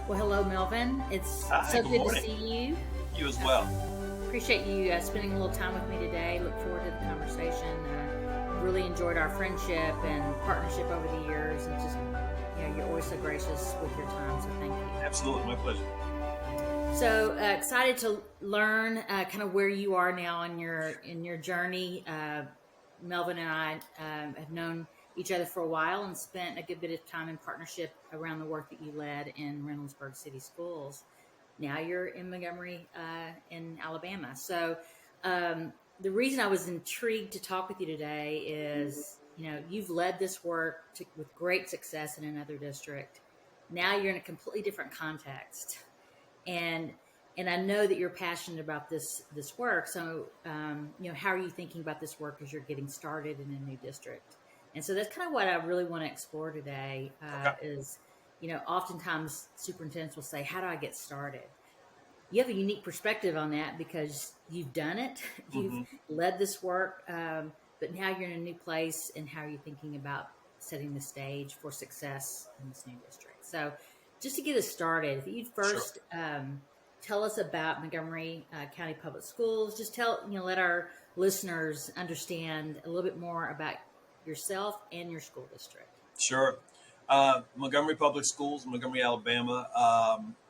Well, hello, Melvin. It's Hi, so good good to morning. see you. You as well. Appreciate you spending a little time with me today. Look forward to the conversation. Really enjoyed our friendship and partnership over the years, and just you're always so gracious with your time. So thank you. Absolutely, my pleasure. So excited to learn kind of where you are now in your journey. Melvin and I have known each other for a while and spent a good bit of time in partnership around the work that you led in Reynoldsburg City Schools. Now you're in Montgomery, in Alabama. So the reason I was intrigued to talk with you today is, you've led this work with great success in another district. Now you're in a completely different context, and I know that you're passionate about this work. So how are you thinking about this work as you're getting started in a new district? And so that's kind of what I really want to explore today. Okay. Is oftentimes superintendents will say, "How do I get started?" You have a unique perspective on that because you've done it, you've hmm led this work, but now you're in a new place. And how are you thinking about setting the stage for success in this new district? So, just to get us started, if you'd Sure. first tell us about Montgomery County Public Schools, just let our listeners understand a little bit more about yourself and your school district. Sure. Montgomery Public Schools, Montgomery, Alabama.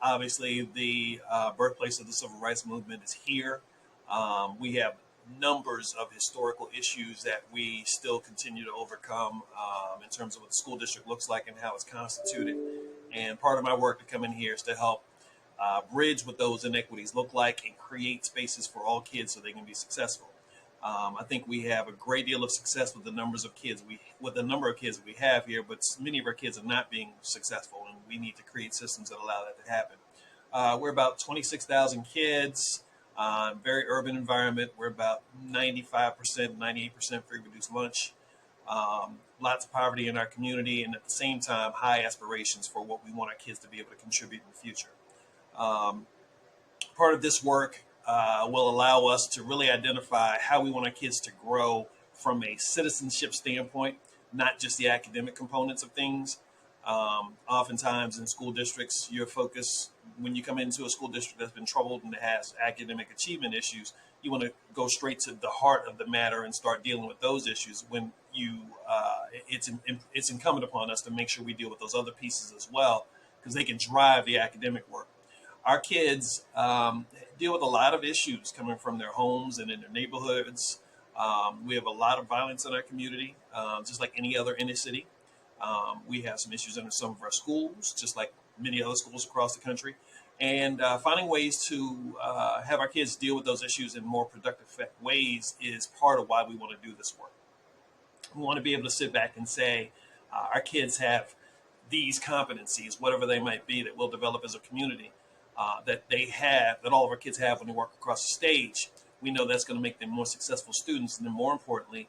Obviously, the birthplace of the civil rights movement is here. We have numbers of historical issues that we still continue to overcome in terms of what the school district looks like and how it's constituted. And part of my work to come in here is to help bridge what those inequities look like and create spaces for all kids so they can be successful. I think we have a great deal of success with the numbers of kids with the number of kids that we have here, but many of our kids are not being successful, and we need to create systems that allow that to happen. We're about 26,000 kids, very urban environment. We're about 95%, 98% free reduced lunch. Lots of poverty in our community, and at the same time, high aspirations for what we want our kids to be able to contribute in the future. Um, Part of this work will allow us to really identify how we want our kids to grow from a citizenship standpoint, not just the academic components of things. Oftentimes in school districts, your focus when you come into a school district that's been troubled and has academic achievement issues, you want to go straight to the heart of the matter and start dealing with those issues. When it's incumbent upon us to make sure we deal with those other pieces as well, because they can drive the academic work. Our kids deal with a lot of issues coming from their homes and in their neighborhoods. We have a lot of violence in our community, just like any other inner city. We have some issues in some of our schools, just like many other schools across the country. And finding ways to have our kids deal with those issues in more productive ways is part of why we want to do this work. We want to be able to sit back and say, our kids have these competencies, whatever they might be, that we'll develop as a community, that all of our kids have when they walk across the stage. We know that's going to make them more successful students, and then more importantly,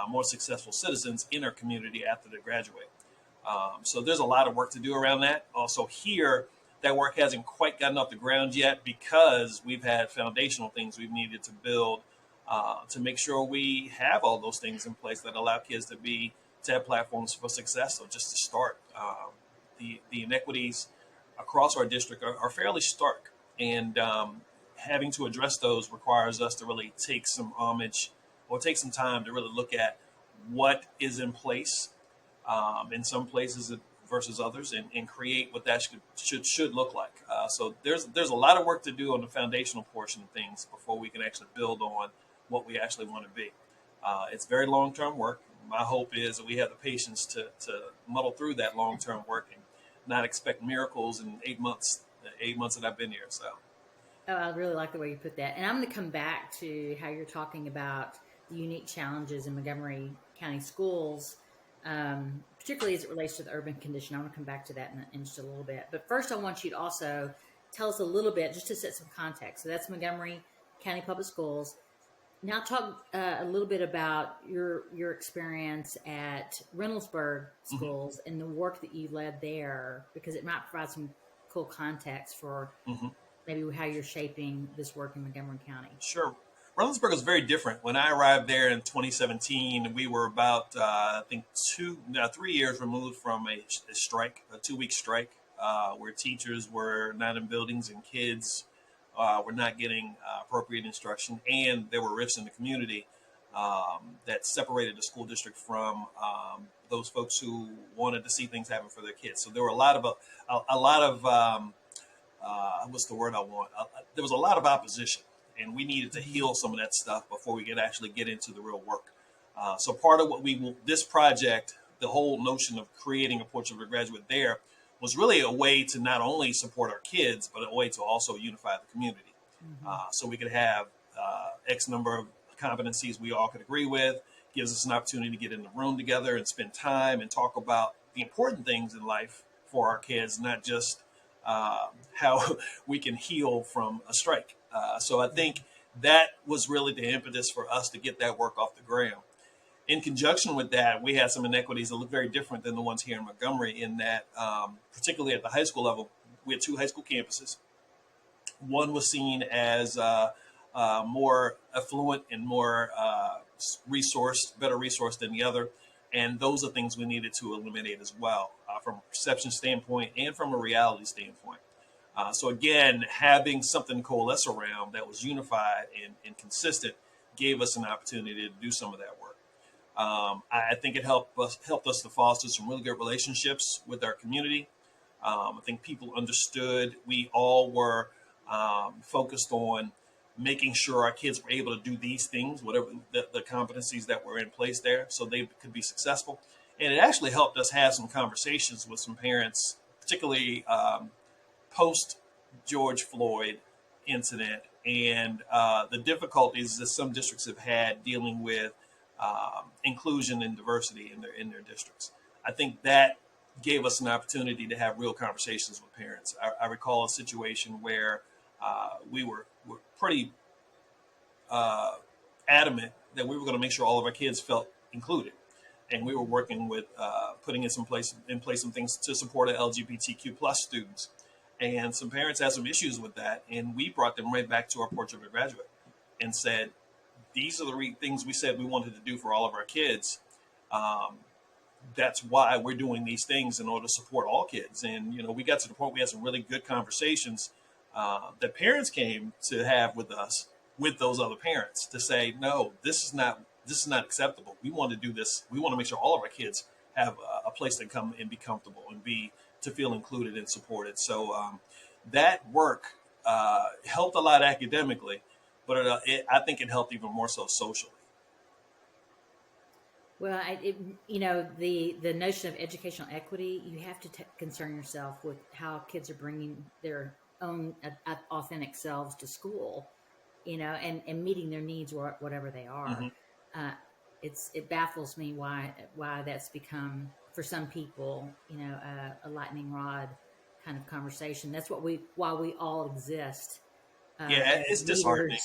more successful citizens in our community after they graduate. So there's a lot of work to do around that. Also here, that work hasn't quite gotten off the ground yet because we've had foundational things we've needed to build to make sure we have all those things in place that allow kids to have platforms for success. So just to start, the inequities across our district are fairly stark, and having to address those requires us to really take some homage or take some time to really look at what is in place in some places versus others, and create what that should look like. So there's a lot of work to do on the foundational portion of things before we can actually build on what we actually want to be. It's very long term work. My hope is that we have the patience to muddle through that long term work and not expect miracles in 8 months. The 8 months that I've been here, so. Oh, I really like the way you put that. And I'm going to come back to how you're talking about the unique challenges in Montgomery County schools, particularly as it relates to the urban condition. I want to come back to that in just a little bit. But first, I want you to also tell us a little bit, just to set some context. So that's Montgomery County Public Schools. Now, talk a little bit about your experience at Reynoldsburg Mhm, Schools and the work that you led there, because it might provide some cool context for mhm. maybe how you're shaping this work in Montgomery County. Sure. Reynoldsburg was very different. When I arrived there in 2017, we were about, I think, 3 years removed from a strike, a 2 week strike. where teachers were not in buildings and kids were not getting appropriate instruction, and there were rifts in the community that separated the school district from those folks who wanted to see things happen for their kids. So there were a lot of what's the word I want? There was a lot of opposition, and we needed to heal some of that stuff before we could actually get into the real work. So part of what this project, the whole notion of creating a portrait of a graduate there, was really a way to not only support our kids, but a way to also unify the community. So we could have X number of competencies we all could agree with, gives us an opportunity to get in the room together and spend time and talk about the important things in life for our kids, not just how we can heal from a strike. So I think that was really the impetus for us to get that work off the ground. In conjunction with that, we had some inequities that look very different than the ones here in Montgomery in that, particularly at the high school level, we had 2 high school campuses. One was seen as more affluent and more better resourced than the other. And those are things we needed to eliminate as well, from a perception standpoint and from a reality standpoint. So again, having something to coalesce around that was unified and consistent gave us an opportunity to do some of that work. I think it helped us to foster some really good relationships with our community. I think people understood we all were focused on making sure our kids were able to do these things, whatever the competencies that were in place there, so they could be successful. And it actually helped us have some conversations with some parents, particularly post George Floyd incident and the difficulties that some districts have had dealing with inclusion and diversity in their districts. I think that gave us an opportunity to have real conversations with parents. I recall a situation where we were pretty adamant that we were going to make sure all of our kids felt included, and we were working with putting in place some things to support LGBTQ plus students. And some parents had some issues with that, and we brought them right back to our Portrait of a Graduate and said, these are the things we said we wanted to do for all of our kids. That's why we're doing these things in order to support all kids. And, we got to the point we had some really good conversations that parents came to have with us, with those other parents, to say, no, this is not acceptable. We want to do this. We want to make sure all of our kids have a place to come and be comfortable and to feel included and supported. So that work helped a lot academically, but I think it helped even more so socially. Well, the notion of educational equity, you have to concern yourself with how kids are bringing their own authentic selves to school, and meeting their needs, whatever they are. Mm-hmm. It baffles me why that's become, for some people, a lightning rod kind of conversation. That's why we all exist. It's disheartening.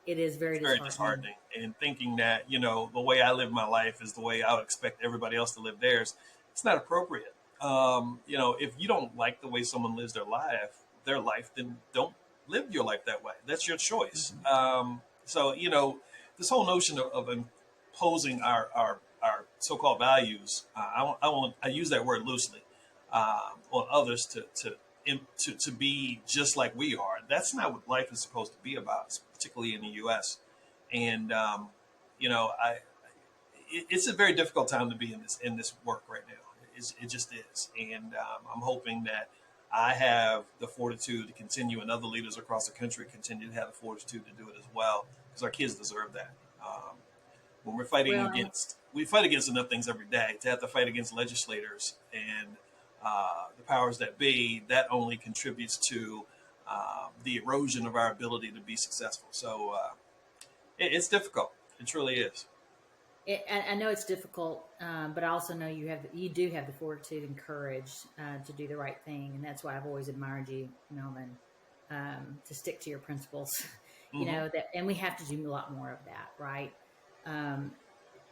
It is very disheartening. And thinking that, the way I live my life is the way I would expect everybody else to live theirs. It's not appropriate. If you don't like the way someone lives their life, then don't live your life that way. That's your choice. Mm-hmm. So, this whole notion of imposing our so-called values, I use that word loosely, on others to be just like we are. That's not what life is supposed to be about, particularly in the U.S. And it's a very difficult time to be in this work right now. It just is, and I'm hoping that I have the fortitude to continue, and other leaders across the country continue to have the fortitude to do it as well, because our kids deserve that. When we're fighting we fight against enough things every day. To have to fight against legislators and the powers that be, that only contributes to the erosion of our ability to be successful. So it's difficult. It truly is. I know it's difficult, but I also know you do have the fortitude and courage to do the right thing, and that's why I've always admired you, Melvin, to stick to your principles. Mm-hmm. And we have to do a lot more of that, right?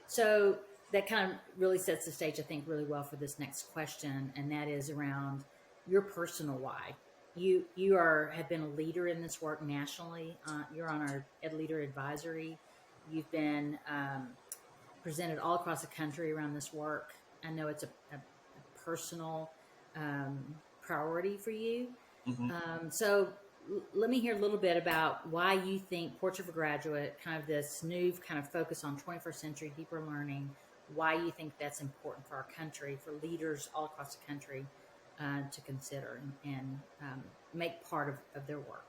So that kind of really sets the stage, I think, really well for this next question, and that is around your personal why. You have been a leader in this work nationally. You're on our Ed Leader Advisory. You've been presented all across the country around this work. I know it's a personal priority for you. Hmm. So let me hear a little bit about why you think Portrait of a Graduate, kind of this new kind of focus on 21st century deeper learning, why you think that's important for our country, for leaders all across the country to consider and make part of their work.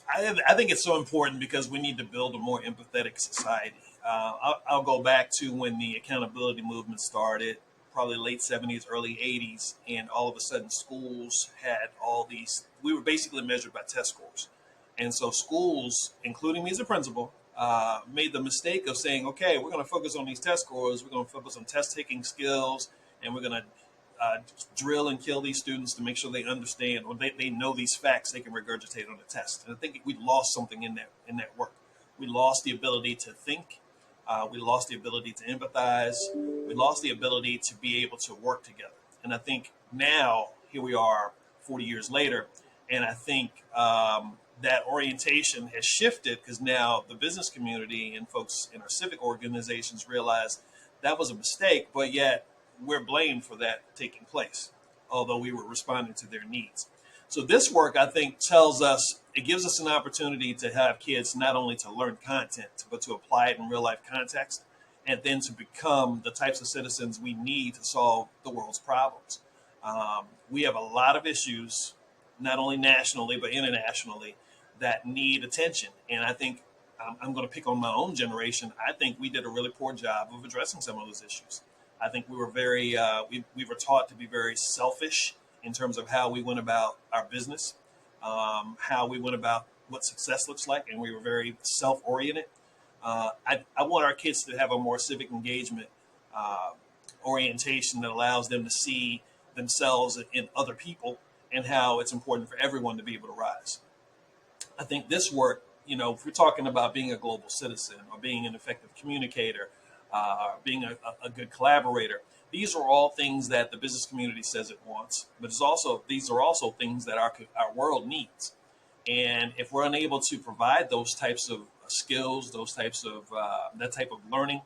I think it's so important because we need to build a more empathetic society. I'll go back to when the accountability movement started, probably late 70s, early 80s, and all of a sudden schools had all these, we were basically measured by test scores. And so schools, including me as a principal, made the mistake of saying, okay, we're going to focus on these test scores, we're going to focus on test taking skills, and we're going to uh, drill and kill these students to make sure they understand or they know these facts they can regurgitate on the test. And I think we lost something in that work. We lost the ability to think. We lost the ability to empathize. We lost the ability to be able to work together. And I think now, here we are 40 years later, and I think that orientation has shifted because now the business community and folks in our civic organizations realize that was a mistake, but yet we're blamed for that taking place, although we were responding to their needs. So this work, I think, tells us, it gives us an opportunity to have kids not only to learn content, but to apply it in real life context, and then to become the types of citizens we need to solve the world's problems. We have a lot of issues, not only nationally, but internationally, that need attention. And I think I'm going to pick on my own generation. I think we did a really poor job of addressing some of those issues. I think we were we were taught to be very selfish in terms of how we went about our business, how we went about what success looks like, and we were very self-oriented. I want our kids to have a more civic engagement orientation that allows them to see themselves in other people and how it's important for everyone to be able to rise. I think this work, if we're talking about being a global citizen or being an effective communicator, being a good collaborator, these are all things that the business community says it wants, but these are also things that our world needs. And if we're unable to provide those types of skills, that type of learning,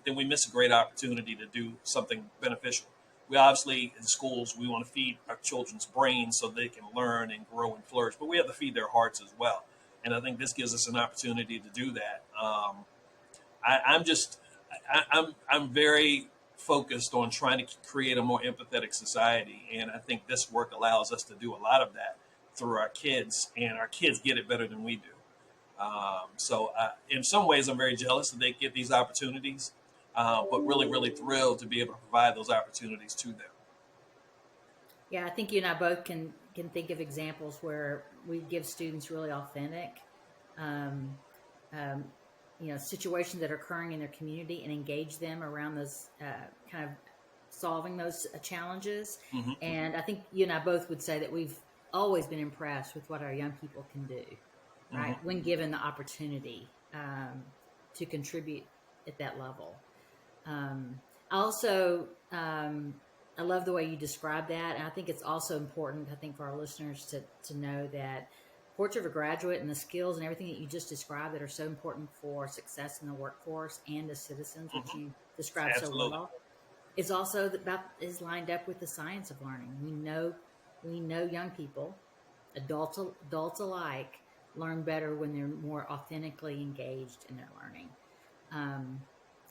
then we miss a great opportunity to do something beneficial. We obviously, in schools, we want to feed our children's brains so they can learn and grow and flourish, but we have to feed their hearts as well. And I think this gives us an opportunity to do that. I'm very focused on trying to create a more empathetic society, and I think this work allows us to do a lot of that through our kids, and our kids get it better than we do. In some ways, I'm very jealous that they get these opportunities, but really, really thrilled to be able to provide those opportunities to them. Yeah, I think you and I both can think of examples where we give students really authentic, um, um, situations that are occurring in their community and engage them around those kind of solving those challenges. Hmm. And I think you and I both would say that we've always been impressed with what our young people can do, Hmm. right? When given the opportunity to contribute at that level. I also, I love the way you describe that. And I think it's also important, I think, for our listeners to know that Portrait of a Graduate and the skills and everything that you just described that are so important for success in the workforce and as citizens, which Hmm. you described so Absolutely. well, is also is lined up with the science of learning. We know young people, adults alike, learn better when they're more authentically engaged in their learning. Um,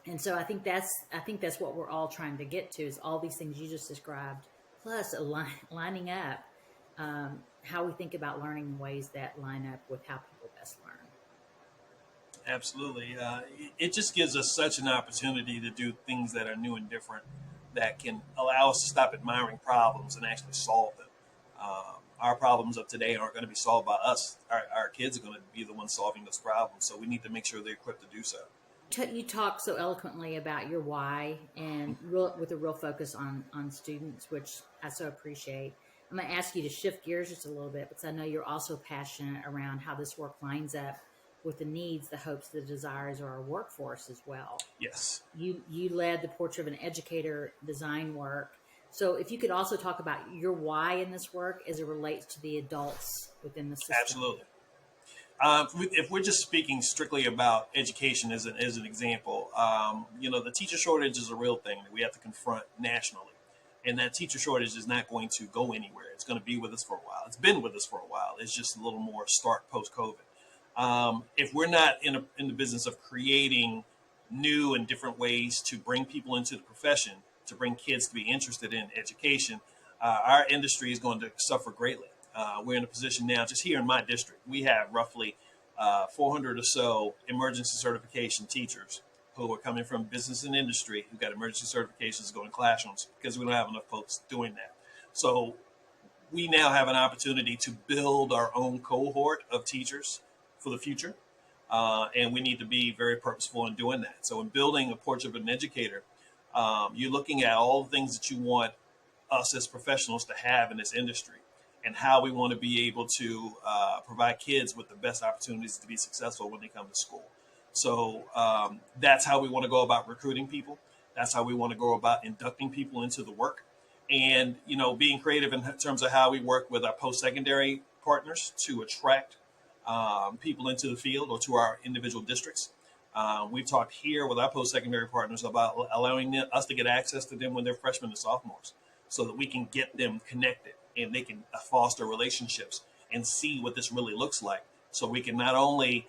and so I think that's what we're all trying to get to is all these things you just described, plus lining up how we think about learning in ways that line up with how people best learn. Absolutely. It just gives us such an opportunity to do things that are new and different that can allow us to stop admiring problems and actually solve them. Our problems of today aren't going to be solved by us. Our kids are going to be the ones solving those problems. So we need to make sure they're equipped to do so. You talk so eloquently about your why and with a real focus on students, which I so appreciate. I'm going to ask you to shift gears just a little bit because I know you're also passionate around how this work lines up with the needs, the hopes, the desires of our workforce as well. Yes, You led the Portrait of an Educator design work. So if you could also talk about your why in this work as it relates to the adults within the system. absolutely. If we're just speaking strictly about education as an example, the teacher shortage is a real thing that we have to confront nationally. And that teacher shortage is not going to go anywhere. It's going to be with us for a while. It's been with us for a while. It's just a little more stark post-COVID. If we're not in the business of creating new and different ways to bring people into the profession, to bring kids to be interested in education, our industry is going to suffer greatly. We're in a position now, just here in my district, we have roughly 400 or so emergency certification teachers who are coming from business and industry who got emergency certifications to go in classrooms because we don't have enough folks doing that. So we now have an opportunity to build our own cohort of teachers for the future. And we need to be very purposeful in doing that. So in building a portrait of an educator, you're looking at all the things that you want us as professionals to have in this industry and how we want to be able to provide kids with the best opportunities to be successful when they come to school. So that's how we want to go about recruiting people. That's how we want to go about inducting people into the work. And, being creative in terms of how we work with our post-secondary partners to attract people into the field or to our individual districts. We've talked here with our post-secondary partners about allowing us to get access to them when they're freshmen and sophomores so that we can get them connected and they can foster relationships and see what this really looks like. So we can not only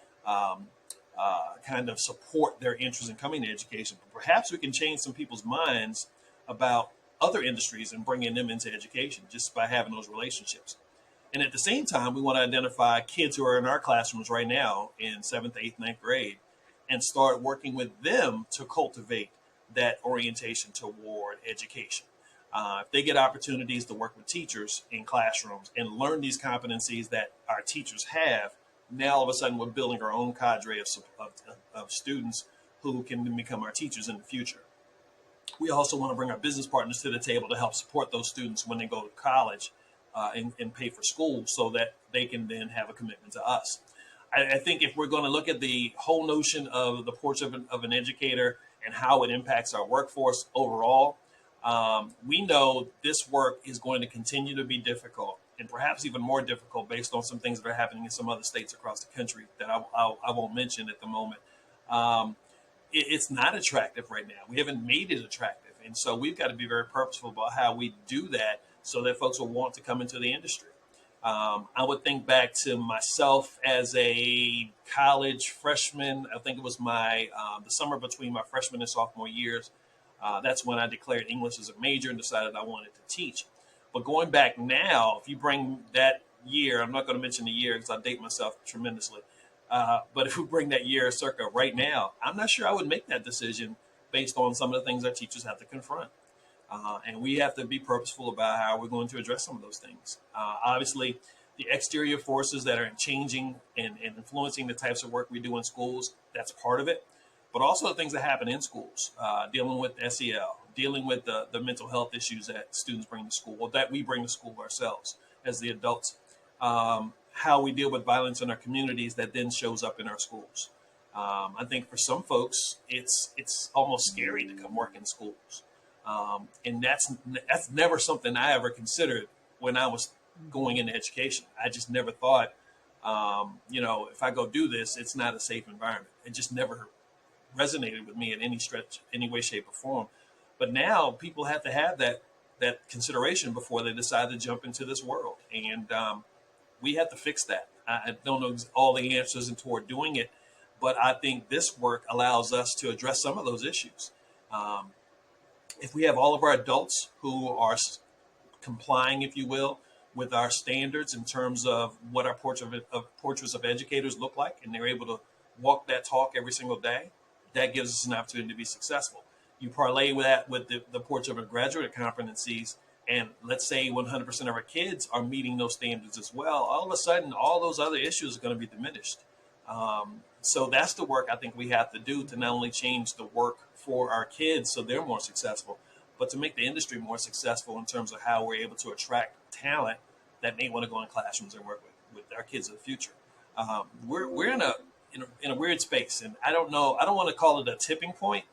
kind of support their interest in coming to education, but perhaps we can change some people's minds about other industries and bringing them into education just by having those relationships. And at the same time, we want to identify kids who are in our classrooms right now in 7th, 8th, 9th grade and start working with them to cultivate that orientation toward education. If they get opportunities to work with teachers in classrooms and learn these competencies that our teachers have, now all of a sudden we're building our own cadre of students who can become our teachers in the future. We also want to bring our business partners to the table to help support those students when they go to college and pay for school so that they can then have a commitment to us. I think if we're going to look at the whole notion of the portrait of an educator and how it impacts our workforce overall, we know this work is going to continue to be difficult and perhaps even more difficult based on some things that are happening in some other states across the country that I won't mention at the moment. It's not attractive right now. We haven't made it attractive. And so we've got to be very purposeful about how we do that so that folks will want to come into the industry. I would think back to myself as a college freshman. I think it was the summer between my freshman and sophomore years. That's when I declared English as a major and decided I wanted to teach. But going back now, if you bring that year, I'm not going to mention the year because I date myself tremendously. But if we bring that year circa right now, I'm not sure I would make that decision based on some of the things our teachers have to confront. And we have to be purposeful about how we're going to address some of those things. Obviously, the exterior forces that are changing and influencing the types of work we do in schools, that's part of it. But also the things that happen in schools, dealing with SEL, dealing with the mental health issues that students bring to school, or that we bring to school ourselves as the adults. How we deal with violence in our communities that then shows up in our schools. I think for some folks, it's almost scary to come work in schools. And that's never something I ever considered when I was going into education. I just never thought, if I go do this, it's not a safe environment. It just never resonated with me in any stretch, any way, shape, or form. But now people have to have that consideration before they decide to jump into this world. And we have to fix that. I don't know all the answers toward doing it, but I think this work allows us to address some of those issues. If we have all of our adults who are complying, if you will, with our standards in terms of what our portraits of educators look like, and they're able to walk that talk every single day, that gives us an opportunity to be successful. You parlay with that with the portrait of graduate competencies, and let's say 100% of our kids are meeting those standards as well, all of a sudden, all those other issues are going to be diminished. So that's the work I think we have to do to not only change the work for our kids so they're more successful, but to make the industry more successful in terms of how we're able to attract talent that may want to go in classrooms and work with our kids in the future. We're in a weird space, and I don't know. I don't want to call it a tipping point.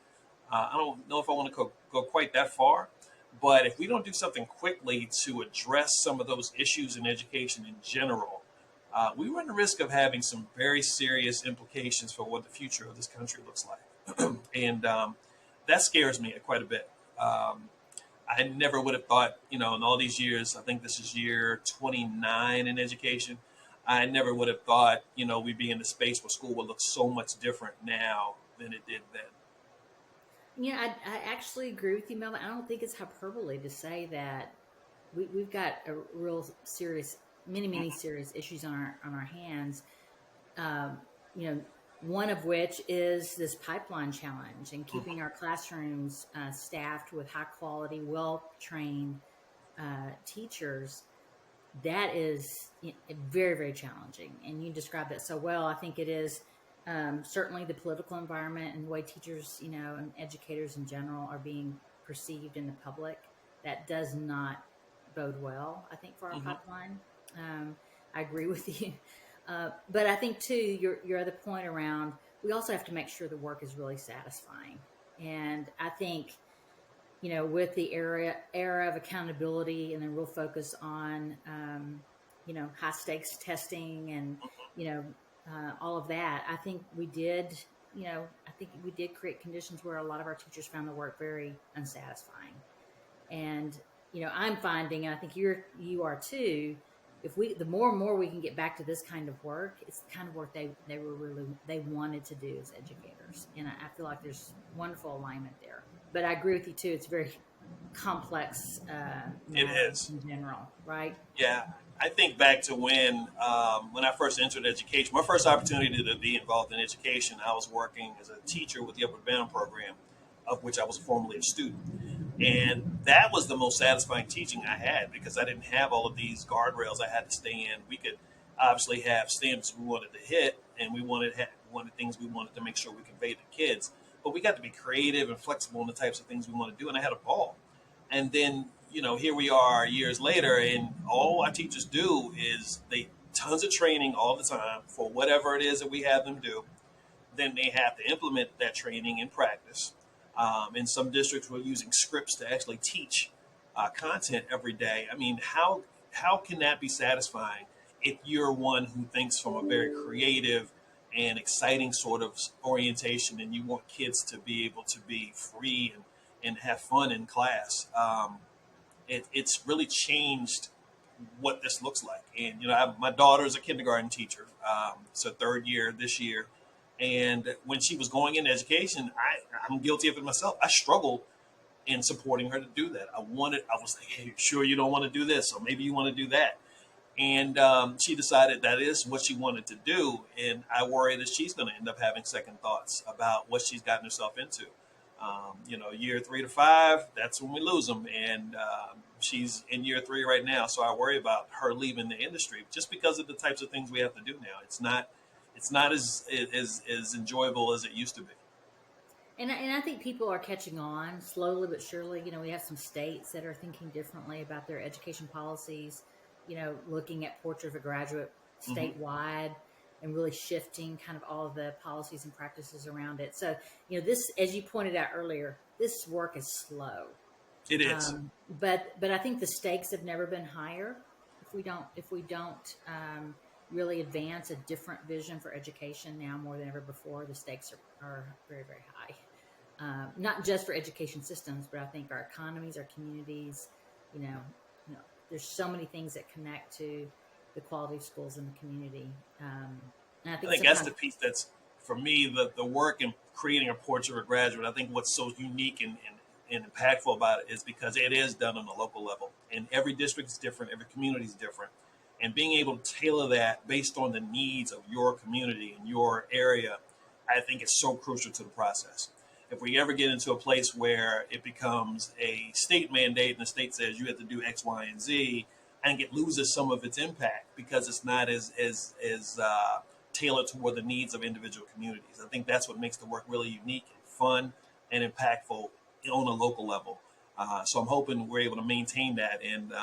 I don't know if I want to go quite that far. But if we don't do something quickly to address some of those issues in education in general, we run the risk of having some very serious implications for what the future of this country looks like. And that scares me quite a bit. I never would have thought, in all these years, I think this is year 29 in education. I never would have thought, we'd be in the space where school would look so much different now than it did then. I actually agree with you, Melvin. I don't think it's hyperbole to say that we've got a real serious, many serious issues on our hands. Um, you know, one of which is this pipeline challenge and keeping our classrooms staffed with high quality, well trained teachers. That is very, very challenging. And you described it so well. I think it is certainly the political environment and the way teachers, and educators in general are being perceived in the public. That does not bode well, I think, for our Hmm. pipeline. I agree with you. But I think, too, your other point around we also have to make sure the work is really satisfying. And I think with the era of accountability and then real focus on high stakes testing and all of that, I think we did create conditions where a lot of our teachers found the work very unsatisfying. And I'm finding, and I think you are too, if the more and more we can get back to this kind of work, it's the kind of work they wanted to do as educators. And I feel like there's wonderful alignment there. But I agree with you too. It's a very complex It matter is. in general, right? Yeah. I think back to when I first entered education, my first opportunity to be involved in education, I was working as a teacher with the Upward Bound program, of which I was formerly a student. And that was the most satisfying teaching I had because I didn't have all of these guardrails I had to stay in. We could obviously have standards we wanted to hit, and we wanted things we wanted to make sure we conveyed to kids. But we got to be creative and flexible in the types of things we want to do, and I had a ball. And then here we are years later, and all our teachers do is they tons of training all the time for whatever it is that we have them do. Then they have to implement that training in practice. In some districts, we're using scripts to actually teach content every day. I mean, how can that be satisfying if you're one who thinks from a very creative and exciting sort of orientation, and you want kids to be able to be free and have fun in class? It's really changed what this looks like. And my daughter is a kindergarten teacher, so third year this year. And when she was going into education, I'm guilty of it myself. I struggled in supporting her to do that. I was like, hey, sure you don't want to do this, or maybe you want to do that. And she decided that is what she wanted to do. And I worry that she's going to end up having second thoughts about what she's gotten herself into. Year 3 to 5, that's when we lose them. And she's in year 3 right now. So I worry about her leaving the industry just because of the types of things we have to do now. It's not as enjoyable as it used to be. And I think people are catching on slowly but surely. We have some states that are thinking differently about their education policies, looking at portrait of a graduate Hmm. statewide and really shifting kind of all of the policies and practices around it. So, this, as you pointed out earlier, this work is slow. It is. But I think the stakes have never been higher. If we don't really advance a different vision for education now more than ever before, the stakes are very, very high. Not just for education systems, but I think our economies, our communities, you know, there's so many things that connect to the quality of schools in the community. And I I think think that's sometimes, the piece that's for me the work in creating a portrait of a graduate. I think what's so unique and impactful about it is because it is done on a local level, and every district is different, every community is different, and being able to tailor that based on the needs of your community and your area, I think it's so crucial to the process. If we ever get into a place where it becomes a state mandate and the state says you have to do X, Y, and Z, I think it loses some of its impact because it's not as tailored toward the needs of individual communities. I think that's what makes the work really unique and fun and impactful on a local level. So I'm hoping we're able to maintain that, and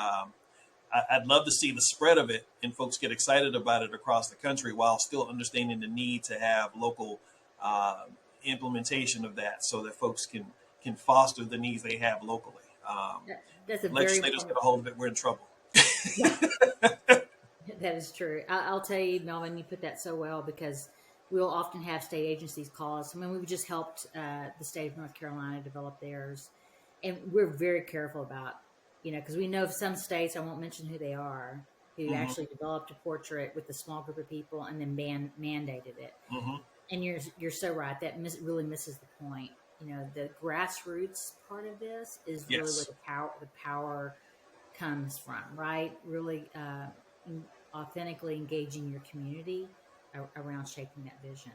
I'd love to see the spread of it and folks get excited about it across the country while still understanding the need to have local uh, implementation of that so that folks can foster the needs they have locally. that's a very Legislators important. get a hold of it, we're in trouble. Yeah, that is true. I'll tell you, Melvin, you put that so well because we'll often have state agencies call us. I mean, we just helped the state of North Carolina develop theirs. and we're very careful about, because we know of some states, I won't mention who they are, who Hmm. actually developed a portrait with a small group of people and then mandated it. Hmm. And you're so right. That really misses the point. The grassroots part of this is really where Yes. the power comes from, right? Really authentically engaging your community around shaping that vision.